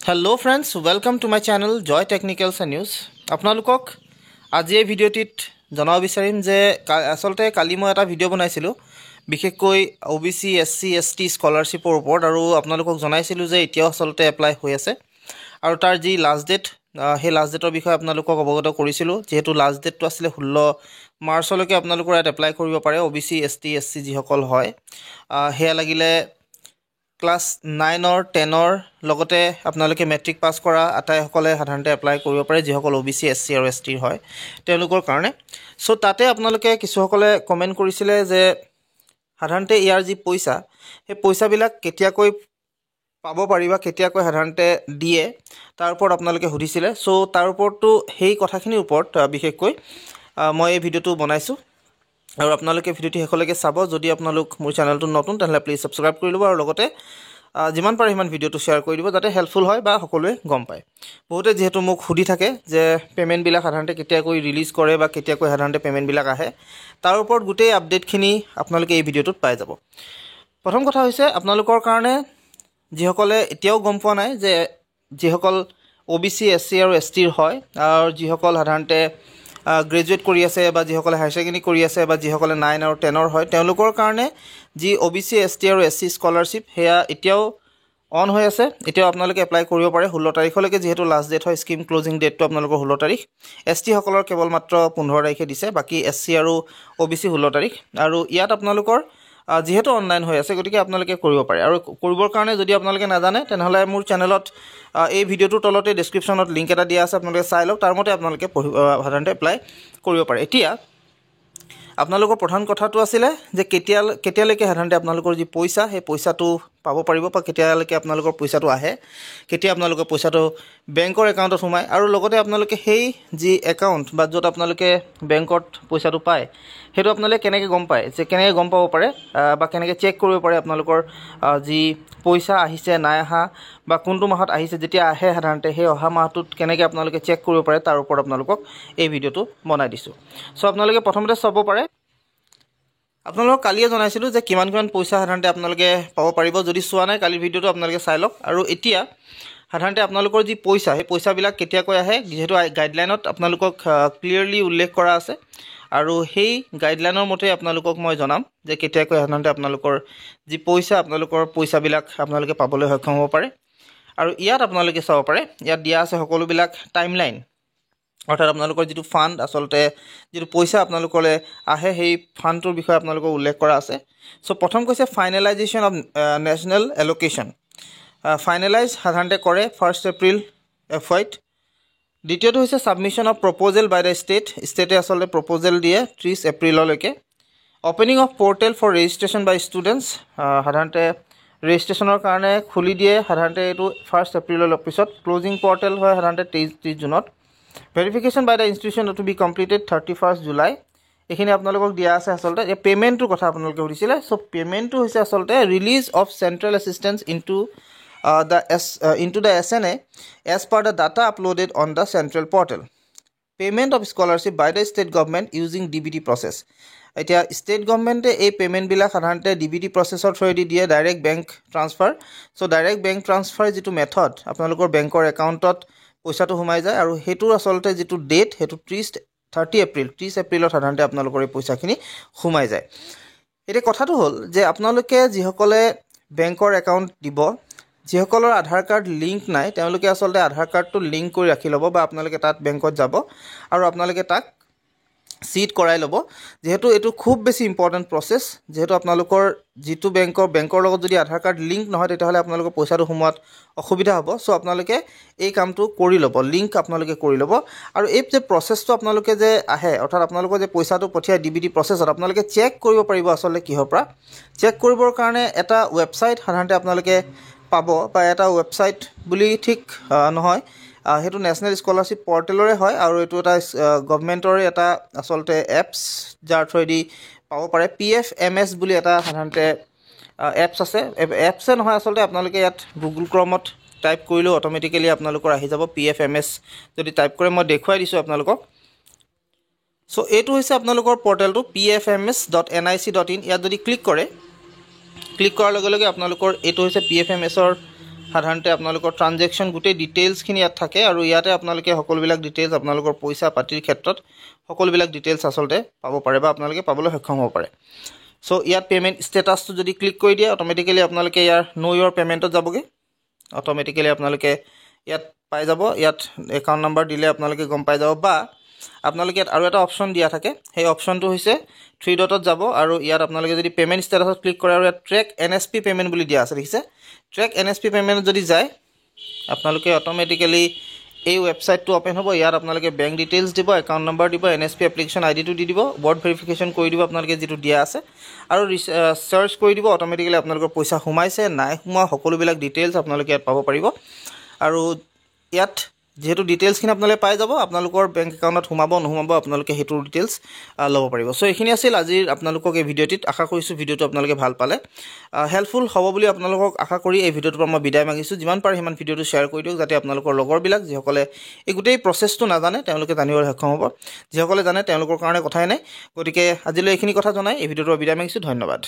Hello friends, welcome to my channel Joy Technicals and News. আপোনালোকক আজি এই ভিডিঅ'টিত জনাব বিচাৰিম যে আসলতে কালি মই এটা ভিডিঅ' বনাইছিলোঁ বিশেষকৈ OBC SC ST স্কলাৰশ্বিপৰ ওপৰত আৰু আপোনালোকক জনাইছিলোঁ যে এতিয়াও আসলতে এপ্লাই হৈ আছে আৰু তাৰ যি লাষ্ট ডেট সেই লাষ্ট ডেটৰ বিষয়ে আপোনালোকক অৱগত কৰিছিলোঁ যেহেতু লাষ্ট ডেটটো আছিল 16 মাৰ্চলৈকে আপোনালোকৰ ইয়াত এপ্লাই কৰিব পাৰে OBC ST SC যিসকল হয় হেয়া লাগিলে ক্লাস 9 और 10 और লগতে আপোনালোকে মেট্ৰিক পাস কৰা আটাইসকলে সাধাৰণতে এপ্লাই কৰিব পাৰে যিসকল OBC SC আৰু ST হয় তেওঁলোকৰ কাৰণে সো তাতে আপোনালোকে কিছুসকলে কমেন্ট কৰিছিলে যে সাধাৰণতে ইয়াৰ যি পইচা সেই পইচাবিলাক কেতিয়াকৈ পাব পাৰিবা কেতিয়াকৈ সাধাৰণতে দিয়ে তাৰ ওপৰত আপোনালোকে সুধিছিলে সো তাৰ ওপৰতো সেই কথাখিনিৰ ওপৰত বিশেষকৈ মই এই ভিডিঅটো বনাইছো আৰু আপোনালোকে ভিডিঅটি হেকলৈকে চাব যদি আপোনালোক মোৰ চেনেলটো নতুন তাহলে প্লিজ সাবস্ক্ৰাইব কৰি লব আৰু লগতে যিমান পাৰে হিমান ভিডিঅটো শেয়াৰ কৰি দিব যাতে হেল্পফুল হয় বা সকলোৱে গম পায় বহুতে যেহেতু মোক খুদি থাকে যে পেমেন্ট বিলাক সাধাৰণতে কেতিয়া কৈ ৰিলিজ কৰে বা কেতিয়া কৈ সাধাৰণতে পেমেন্ট বিলাক আহে তাৰ ওপৰত গুটেই আপডেট খিনি আপোনালোকে এই ভিডিঅটোত পাই যাব প্ৰথম কথা হৈছে আপোনালোকৰ কাৰণে যিসকলে এতিয়াও গম পোৱা নাই যে যিসকল OBC SC আৰু ST হয় আৰু যিসকল সাধাৰণতে গ্ৰেজুৱেট কৰি আছে বা যিসকলে হায়াৰ সেকেন্ডাৰী কৰি আছে বা যিসকলে 9 আৰু 10 ৰ হয় তেওঁলোকৰ কাৰণে যি OBC ST আৰু SC স্কলাৰশ্বিপ হেয়া এতিয়াও অন হৈ আছে এতিয়াও আপোনালোকে এপ্লাই কৰিব পাৰে 16 তাৰিখলৈকে যেহেতু লাষ্ট ডেট হয় স্কিম ক্লোজিং ডেটটো আপোনালোকৰ 16 তাৰিখ ST সকলৰ কেৱল মাত্ৰ 15 তাৰিখে দিছে বাকি SC আৰু OBC 16 তাৰিখ আৰু ইয়াত আপোনালোকৰ যেহেতু অনলাইন হৈ আছে গতিকে আপোনালোকে কৰিব পাৰে আৰু কৰিবৰ কাৰণে যদি আপোনালোকে নাজানে তেনেহলে মোৰ চেনেলত এই ভিডিঅটোৰ তলতে ডেসক্ৰিপচনত লিংক এটা দিয়া আছে আপোনালোকে চাই লওক তাৰ মতে আপোনালোকে সাধাৰণতে এপ্লাই কৰিব পাৰে এতিয়া আপোনালোকৰ প্ৰধান কথাটো আছিল যে কেতিয়ালৈকে সাধাৰণতে আপোনালোকৰ যি পইচা সেই পইচাটো পাব পাৰিব বা কেতিয়ালৈকে আপোনালোকৰ পইচাটো আহে কেতিয়া আপোনালোকৰ পইচাটো বেংকৰ একাউণ্টত সোমায় আৰু লগতে আপোনালোকে সেই যি একাউণ্ট বা যত আপোনালোকে বেংকত পইচাটো পায় হেতু আপোনালোকে কেনেকৈ গম পায় যে কেনেকৈ গম পাব পাৰে বা কেনেকৈ চেক কৰিব পাৰে আপোনালোকৰ যি পইচা আহিছে নাই আহা বা কোনটো মাহত আহিছে যেতিয়া আহে সাধাৰণতে সেই অহা মাহটোত কেনেকৈ আপোনালোকে চেক কৰিব পাৰে তাৰ ওপৰত আপোনালোকক এই ভিডিঅটো বনাই দিছো সো আপোনালোকে প্ৰথমতে চাব পাৰে আপোনালোক কালিয়ে জনাইছিলো যে কিমান পইচা সাধাৰণতে আপোনালোকে পাব পাৰিব যদি চোৱা নাই কালি ভিডিঅটো আপোনালোকে চাই লওক আৰু এতিয়া সাধাৰণতে আপোনালোকৰ যি পইচা সেই পইচাবিলাক কেতিয়াকৈ আহে যেহেতু গাইডলাইনত আপোনালোকক ক্লিয়াৰলি উল্লেখ কৰা আছে আৰু সেই গাইডলাইনৰ মতে আপোনালোকক মই জনাম যে কেতিয়াকৈ সাধাৰণতে আপোনালোকৰ যি পইচা আপোনালোকৰ পইচাবিলাক আপোনালোকে পাবলৈ সক্ষম হ'ব পাৰে আৰু ইয়াত আপোনালোকে চাব পাৰে ইয়াত দিয়া আছে সকলোবিলাক টাইমলাইন অৰ্থাৎ আপোনালোকৰ যিটো ফান্ড আসলতে যিটো পইচা আপোনালোকলে আহে সেই ফান্ডৰ বিষয়ে আপোনালোকক উল্লেখ কৰা আছে সো প্ৰথম কৈছে finalisation of national allocation finalise সাধাৰণতে কৰে 1 এপ্ৰিল FY দ্বিতীয়টো হৈছে সাবমিশন অফ প্ৰপোজাল বাই দা ষ্টেটে আসলতে প্ৰপোজাল দিয়ে 30 এপ্ৰিললৈকে opening of portal for registration by students সাধাৰণতে ৰেজিষ্ট্ৰেচনৰ কাৰণে খুলি দিয়ে সাধাৰণতে এটো 1 এপ্ৰিলৰ পিছত ক্লোজিং পোৰ্টেল হয় সাধাৰণতে 30 জুনত verification by the institution to be completed 31 July এখিনি আপোনালোকক দিয়া আছে আসলতে এই পেমেন্টৰ কথা আপোনালোকে সুধিছিলে সো পেমেন্টটো হৈছে আসলতে release of central assistance into the SNA as per the data uploaded on the central portal. Payment of scholarship by the state government using DBT process. এতিয়া state government এই পেমেন্ট বিলাক সাধাৰণতে DBT processor থ্ৰুদি দিয়ে direct bank transfer so direct bank transfer যেটো method আপোনালোকৰ বেংকৰ একাউণ্টত পইচাটো সোমাই যায় আৰু হেতু আসলতে যেটো ডেট হেতু 30 এপ্ৰিলত সাধাৰণতে আপোনালোকৰ এই পইচাখিনি সোমাই যায় এটা কথাটো হ'ল যে আপোনালোকে যিসকলে বেংকৰ একাউণ্ট দিব যিসকলৰ আধাৰ কাৰ্ড লিংক নাই তেওঁলোকে আসলতে আধাৰ কাৰ্ডটো লিংক কৰি ৰাখি লব বা আপোনালোকে তাত বেংকত যাব আৰু আপোনালোকে তাক সিট কৰাই লব যেহেতু এটো খুব বেছি ইম্পৰ্টেন্ট প্ৰসেস যেহেতু আপোনালোকৰ জিতু বেংকৰ লগত যদি আধাৰ কাৰ্ড লিংক নহয় তেতিয়াহলে আপোনালোকৰ পইচাটো সোমাত অসুবিধা হ'ব সো আপোনালোকে এই কামটো কৰি লব লিংক আপোনালোকে কৰি লব আৰু এই যে প্ৰসেসটো আপোনালোকে যে আহে অৰ্থাৎ আপোনালোকৰ যে পইচাটো পঠিয়াই DBT প্ৰসেসত আপোনালোকে চেক কৰিব পাৰিব আসলে কিহৰ পৰা চেক কৰিবৰ কাৰণে এটা ৱেবছাইট সাধাৰণতে আপোনালোকে পাব বা এটা ৱেবছাইট বুলি ঠিক নহয় হেতু নেশনাল স্কলাৰশ্বিপ পৰ্টেলৰে হয় আৰু এটো এটা গভৰ্নমেন্টৰে এটা আসলতে এপছ যাৰ থ্ৰুদি পাব পাৰে PFMS বুলি এটা সাধাৰণতে এপছ আছে এপছে নহয় আসলতে আপোনালোকে ইয়াত গুগল ক্ৰমত টাইপ কৰিলে অটোমেটিক্যালি আপোনালোকৰ আহি যাব PFMS যদি টাইপ কৰে মই দেখুৱাই দিছো আপোনালোকক সো এটো হৈছে আপোনালোকৰ পৰ্টেলটো pfms.nic.in ইয়াত যদি ক্লিক কৰাৰ লগে লগে আপোনালোকৰ এটো হৈছে PFMS ৰ সাধাৰণতে আপোনালোকৰ ট্ৰানজেকশ্যন গোটেই ডিটেইলছখিনি ইয়াত থাকে আৰু ইয়াতে আপোনালোকে সকলোবিলাক ডিটেইলছ আপোনালোকৰ পইচা পাতিৰ ক্ষেত্ৰত সকলোবিলাক ডিটেইলছ আচলতে পাব পাৰে বা আপোনালোকে পাবলৈ সক্ষম হ'ব পাৰে সো ইয়াত পেমেন্ট ষ্টেটাছটো যদি ক্লিক কৰি দিয়ে অটোমেটিক্যালি আপোনালোকে ইয়াৰ নো ইউৰ পেমেন্টত যাবগে অটোমেটিক্যালি আপোনালোকে ইয়াত পাই যাব ইয়াত একাউণ্ট নাম্বাৰ দিলে আপোনালোকে গম পাই যাব বা আপোনালোকে ইয়াত আৰু এটা অপচন দিয়া থাকে সেই অপচনটো হৈছে 3 ডটত যাব আৰু ইয়াত আপোনালোকে যদি পেমেন্ট ষ্টেটাছত ক্লিক কৰে আৰু ইয়াত ট্ৰেক এনএসপি পেমেন্ট বুলি দিয়া আছে দেখিছে ট্ৰেক এনএসপি পেমেন্ট যদি যায় আপোনালোকে অটোমেটিক্যালি এই ওয়েবসাইটটো ওপেন হ'ব ইয়াত আপোনালোকে বেংক ডিটেইলছ দিব একাউণ্ট নাম্বাৰ দিব এনএসপি এপ্লিকেশন আইডিটো দি দিব ৱৰ্ড ভেৰিফিকেশন কৰি দিব আপোনালোকে যেটো দিয়া আছে আৰু সাৰ্চ কৰি দিব অটোমেটিক্যালি আপোনালোকৰ পইচা সোমাইছে নাই সোমা সকলোবিলাক ডিটেইলছ আপোনালোকে ইয়াত পাব পাৰিব আৰু ইয়াত যেহেতু ডিটেইলছখিনি আপোনালোকে পাই যাব আপোনালোকৰ বেংক একাউণ্টত সোমাব নহমাব আপোনালোকে হেতু ডিটেইলছ ল'ব পাৰিব সো এইখিনি আছিল আজিৰ আপোনালোকক এই ভিডিঅ'টিত আশা কৰিছো ভিডিঅ'টো আপোনালোকে ভাল পালে হেল্পফুল হ'ব বুলি আপোনালোকক আশা কৰি এই ভিডিঅ'টোৰ পৰা মই বিদায় মাগিছো যিমান পাৰে সিমান ভিডিঅ'টো শ্বেয়াৰ কৰি দিয়ক যাতে আপোনালোকৰ লগৰবিলাক যিসকলে এই গোটেই প্ৰচেছটো নাজানে তেওঁলোকে জানিবলৈ সক্ষম হ'ব যিসকলে জানে তেওঁলোকৰ কাৰণে কথাই নাই গতিকে আজিলৈ এইখিনি কথা জনাই এই ভিডিঅ'টোৰ বিদায় মাগিছো ধন্যবাদ